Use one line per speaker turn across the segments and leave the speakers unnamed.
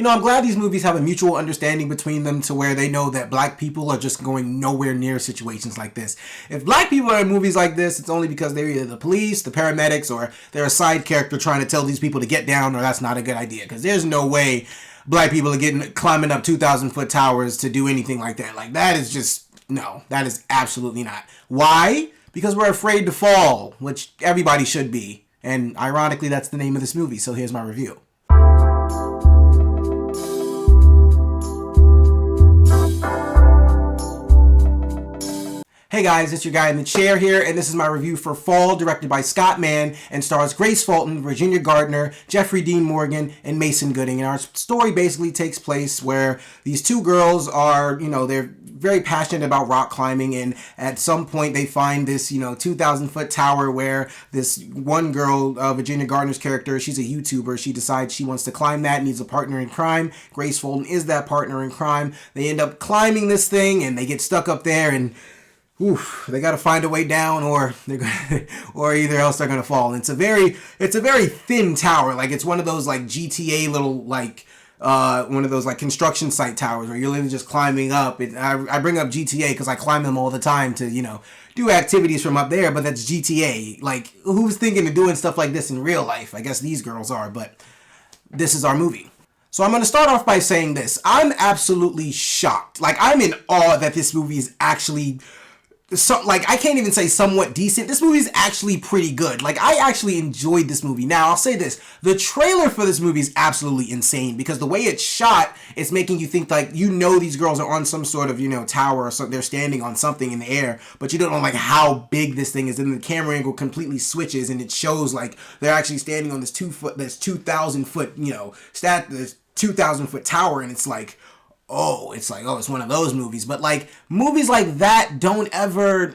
I'm glad these movies have a mutual understanding between them to where they know that black people are just going nowhere near situations like this. If black people are in movies like this, it's only because they're either the police, the paramedics, or they're a side character trying to tell these people to get down, or that's not a good idea. Because there's no way black people are climbing up 2,000-foot towers to do anything like that. Like, that is just, no, that is absolutely not. Why? Because we're afraid to fall, which everybody should be. And ironically, that's the name of this movie, so here's my review. Hey guys, it's your guy in the chair here, and this is my review for Fall, directed by Scott Mann, and stars Grace Fulton, Virginia Gardner, Jeffrey Dean Morgan, and Mason Gooding. And our story basically takes place where these two girls are, they're very passionate about rock climbing, and at some point they find this, 2,000-foot tower where this one girl, Virginia Gardner's character, she's a YouTuber. She decides she wants to climb that, needs a partner in crime. Grace Fulton is that partner in crime. They end up climbing this thing, and they get stuck up there, and they got to find a way down, or they're gonna, or either else they're gonna fall. And it's a very thin tower. Like, it's one of those like GTA little one of those like construction site towers where you're literally just climbing up. I bring up GTA because I climb them all the time to do activities from up there. But that's GTA. Like, who's thinking of doing stuff like this in real life? I guess these girls are. But this is our movie. So I'm going to start off by saying this. I'm absolutely shocked. Like, I'm in awe that this movie is actually I can't even say somewhat decent. This movie is actually pretty good. Like, I actually enjoyed this movie. Now, I'll say this. The trailer for this movie is absolutely insane because the way it's shot, it's making you think, like, these girls are on some sort of, tower or something. They're standing on something in the air, but you don't know, like, how big this thing is. And the camera angle completely switches, and it shows, like, they're actually standing on this 2,000-foot, this 2,000-foot tower, and it's like, it's one of those movies. But, like, movies like that don't ever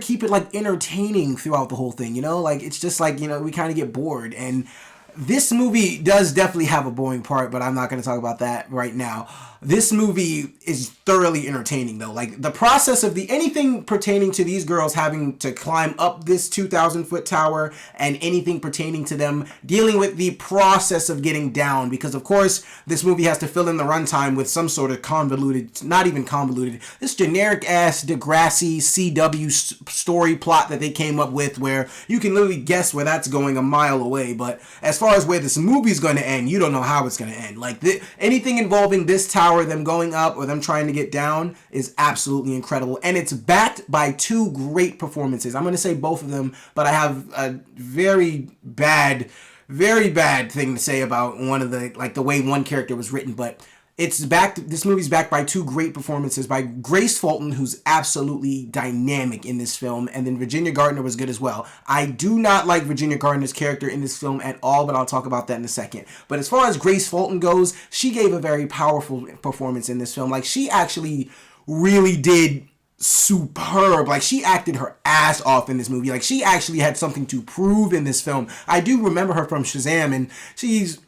keep it, like, entertaining throughout the whole thing, Like, it's just like, we kind of get bored. And this movie does definitely have a boring part, but I'm not going to talk about that right now. This movie is thoroughly entertaining, though. Like, the process of anything pertaining to these girls having to climb up this 2,000-foot tower, and anything pertaining to them dealing with the process of getting down, because, of course, this movie has to fill in the runtime with some sort of not even convoluted, this generic-ass Degrassi CW story plot that they came up with, where you can literally guess where that's going a mile away. But as far as where this movie's going to end, you don't know how it's going to end. Like, anything involving this tower, them going up or them trying to get down, is absolutely incredible. And it's backed by two great performances. I'm going to say both of them, but I have a very bad thing to say about one of the way one character was written. But this movie's backed by two great performances by Grace Fulton, who's absolutely dynamic in this film, and then Virginia Gardner was good as well. I do not like Virginia Gardner's character in this film at all, but I'll talk about that in a second. But as far as Grace Fulton goes, she gave a very powerful performance in this film. Like, she actually really did superb. Like, she acted her ass off in this movie. Like, she actually had something to prove in this film. I do remember her from Shazam, and she's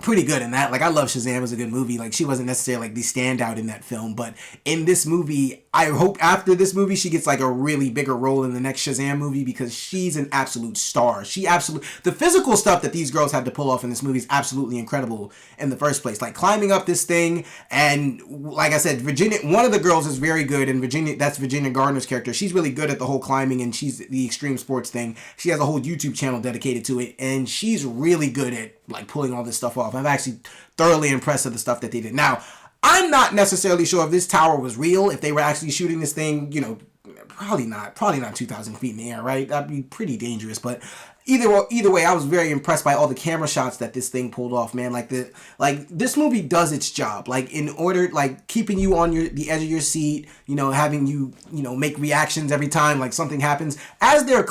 pretty good in that. Like, I love Shazam as a good movie. Like, she wasn't necessarily like the standout in that film, but in this movie, I hope after this movie she gets like a really bigger role in the next Shazam movie, because she's an absolute star. The physical stuff that these girls had to pull off in this movie is absolutely incredible in the first place. Like, climbing up this thing, and like I said, one of the girls is very good, and that's Virginia Gardner's character. She's really good at the whole climbing, and she's the extreme sports thing. She has a whole YouTube channel dedicated to it, and she's really good at like pulling all this stuff off. I'm actually thoroughly impressed with the stuff that they did. Now, I'm not necessarily sure if this tower was real, if they were actually shooting this thing, probably not 2,000 feet in the air, right? That'd be pretty dangerous. But either way, I was very impressed by all the camera shots that this thing pulled off, man. Like, this movie does its job. Like, in order, like, keeping you on the edge of your seat, having you, make reactions every time, like, something happens. As they're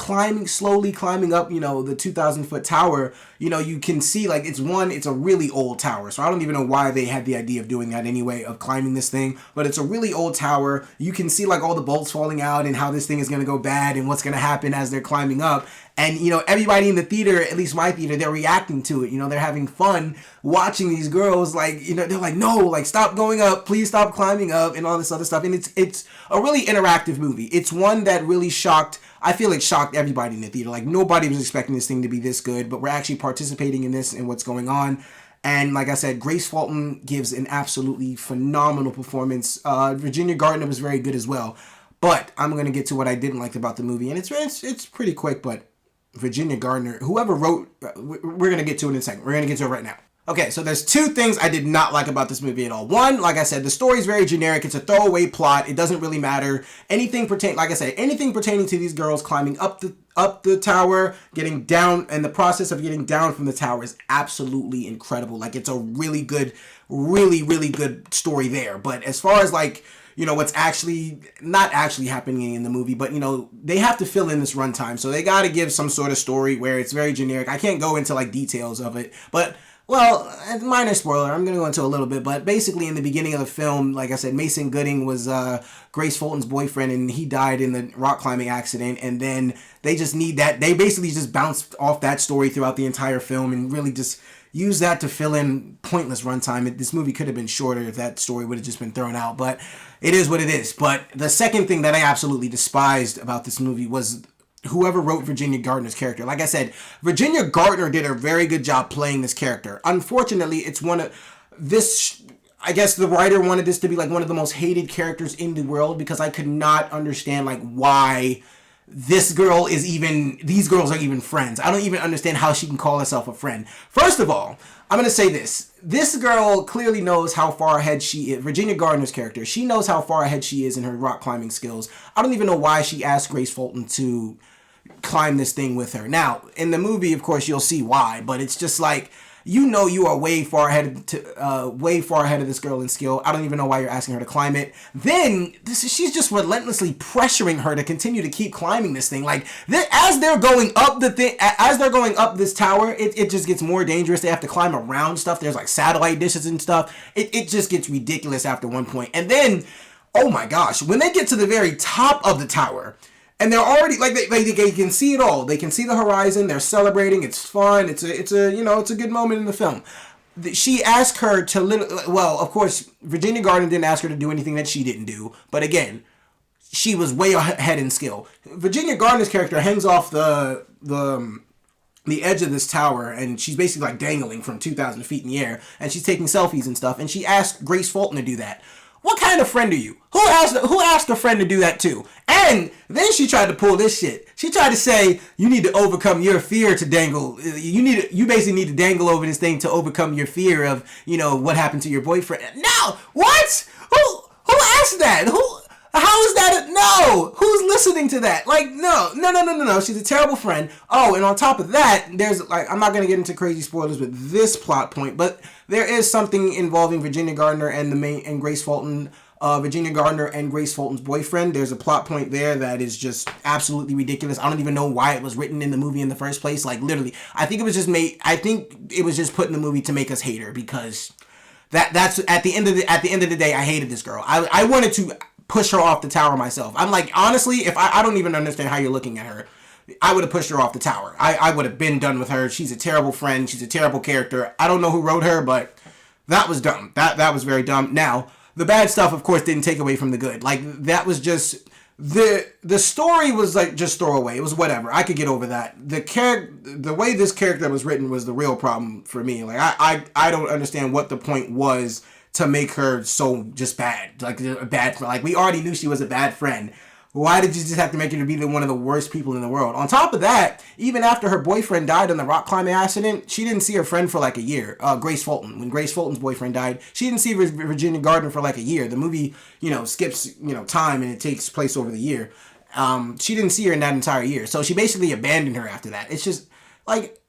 slowly climbing up, the 2,000-foot tower, you can see, like, it's a really old tower. So I don't even know why they had the idea of doing that anyway, of climbing this thing. But it's a really old tower. You can see, like, all the bolts falling out and how this thing is going to go bad and what's going to happen as they're climbing up. And, everybody in the theater, at least my theater, they're reacting to it. They're having fun watching these girls, like, they're like, no, like, stop going up, please stop climbing up, and all this other stuff. And it's a really interactive movie. It's one that really shocked everybody in the theater. Like, nobody was expecting this thing to be this good, but we're actually participating in this and what's going on. And like I said, Grace Fulton gives an absolutely phenomenal performance. Virginia Gardner was very good as well. But I'm going to get to what I didn't like about the movie. And it's pretty quick, but Virginia Gardner, whoever wrote, we're going to get to it in a second. We're going to get to it right now. Okay, so there's two things I did not like about this movie at all. One, like I said, the story is very generic. It's a throwaway plot. It doesn't really matter. Anything pertaining to these girls climbing up the tower, getting down, and the process of getting down from the tower is absolutely incredible. Like, it's a really good, really good story there. But as far as like, you know, what's actually not actually happening in the movie, but you know, they have to fill in this runtime, so they got to give some sort of story where it's very generic. I can't go into like details of it, but well, minor spoiler, I'm going to go into a little bit, but basically in the beginning of the film, like I said, Mason Gooding was Grace Fulton's boyfriend, and he died in the rock climbing accident, and then they basically just bounced off that story throughout the entire film and really just use that to fill in pointless runtime. This movie could have been shorter if that story would have just been thrown out, but it is what it is. But the second thing that I absolutely despised about this movie was whoever wrote Virginia Gardner's character. Like I said, Virginia Gardner did a very good job playing this character. Unfortunately, it's I guess the writer wanted this to be like one of the most hated characters in the world, because I could not understand like why these girls are even friends. I don't even understand how she can call herself a friend. First of all, I'm going to say this. This girl clearly knows how far ahead she is. Virginia Gardner's character, she knows how far ahead she is in her rock climbing skills. I don't even know why she asked Grace Fulton to climb this thing with her. Now, in the movie, of course, you'll see why, but it's just like, you know, you are way far ahead of this girl in skill. I don't even know why you're asking her to climb it. Then she's just relentlessly pressuring her to continue to keep climbing this thing. Like, as they're going up this tower, it just gets more dangerous. They have to climb around stuff. There's like satellite dishes and stuff. It just gets ridiculous after one point. And then, oh my gosh, when they get to the very top of the tower, and they're already like they can see it all. They can see the horizon. They're celebrating. It's fun. It's a good moment in the film. She asked her to well, of course, Virginia Gardner didn't ask her to do anything that she didn't do. But again, she was way ahead in skill. Virginia Gardner's character hangs off the edge of this tower, and she's basically like dangling from 2,000 feet in the air, and she's taking selfies and stuff. And she asked Grace Fulton to do that. What kind of friend are you? Who asked a friend to do that too? And then she tried to pull this shit. She tried to say, you need to overcome your fear to dangle. You basically need to dangle over this thing to overcome your fear of, you know, what happened to your boyfriend. No! What? Who asked that? How is that? No! Who's listening to that? Like, no. She's a terrible friend. Oh, and on top of that, there's, like, I'm not going to get into crazy spoilers with this plot point, but there is something involving Virginia Gardner and Grace Fulton. Virginia Gardner and Grace Fulton's boyfriend. There's a plot point there that is just absolutely ridiculous. I don't even know why it was written in the movie in the first place. Like, literally, I think it was just put in the movie to make us hate her, because that's at the end of the day, I hated this girl. I wanted to push her off the tower myself. I'm like, honestly, if I don't even understand how you're looking at her, I would have pushed her off the tower. I would have been done with her. She's a terrible friend. She's a terrible character. I don't know who wrote her, but that was dumb. That was very dumb. Now, the bad stuff, of course, didn't take away from the good. Like, that was just, the story was like just throwaway. It was whatever. I could get over that. The way this character was written was the real problem for me. Like, I don't understand what the point was to make her so just bad. Like, a bad, like, we already knew she was a bad friend. Why did you just have to make her to be one of the worst people in the world? On top of that, even after her boyfriend died in the rock climbing accident, she didn't see her friend for like a year. Grace Fulton. When Grace Fulton's boyfriend died, she didn't see Virginia Gardner for like a year. The movie, skips, time, and it takes place over the year. She didn't see her in that entire year. So she basically abandoned her after that. It's just, like,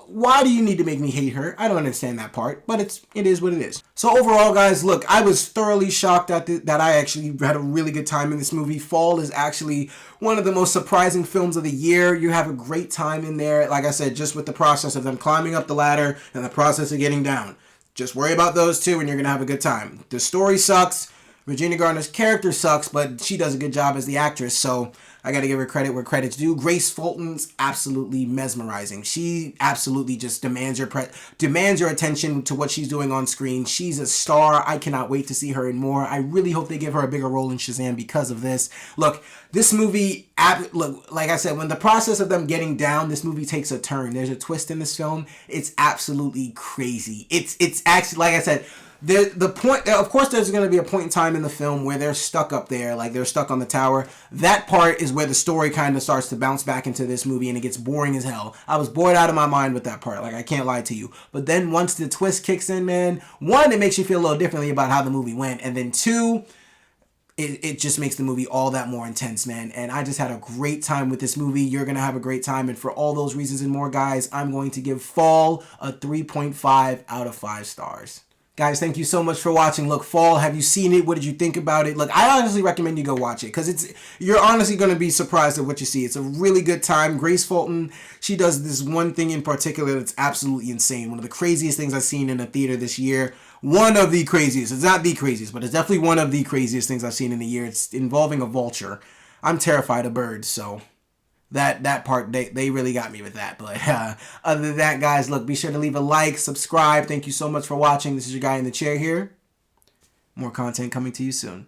why do you need to make me hate her? I don't understand that part, but it is what it is. So overall, guys, look, I was thoroughly shocked that I actually had a really good time in this movie. Fall is actually one of the most surprising films of the year. You have a great time in there. Like I said, just with the process of them climbing up the ladder and the process of getting down. Just worry about those two and you're going to have a good time. The story sucks. Virginia Gardner's character sucks, but she does a good job as the actress. So I gotta give her credit where credit's due. Grace Fulton's absolutely mesmerizing. She absolutely just demands your attention to what she's doing on screen. She's a star. I cannot wait to see her in more. I really hope they give her a bigger role in Shazam because of this. Look, this movie, look, like I said, when the process of them getting down, this movie takes a turn. There's a twist in this film. It's absolutely crazy. It's actually, like I said, the point, of course, there's going to be a point in time in the film where they're stuck up there, like they're stuck on the tower. That part is where the story kind of starts to bounce back into this movie, and it gets boring as hell. I was bored out of my mind with that part, like I can't lie to you. But then once the twist kicks in, man, one, it makes you feel a little differently about how the movie went, and then two, it just makes the movie all that more intense, man. And I just had a great time with this movie. You're going to have a great time. And for all those reasons and more, guys, I'm going to give Fall a 3.5 out of 5 stars. Guys, thank you so much for watching. Look, Fall, have you seen it? What did you think about it? Look, I honestly recommend you go watch it because you're honestly going to be surprised at what you see. It's a really good time. Grace Fulton, she does this one thing in particular that's absolutely insane. One of the craziest things I've seen in a theater this year. One of the craziest. It's not the craziest, but it's definitely one of the craziest things I've seen in a year. It's involving a vulture. I'm terrified of birds, so that part, they really got me with that. But other than that, guys, look, be sure to leave a like, subscribe. Thank you so much for watching. This is your guy in the chair here. More content coming to you soon.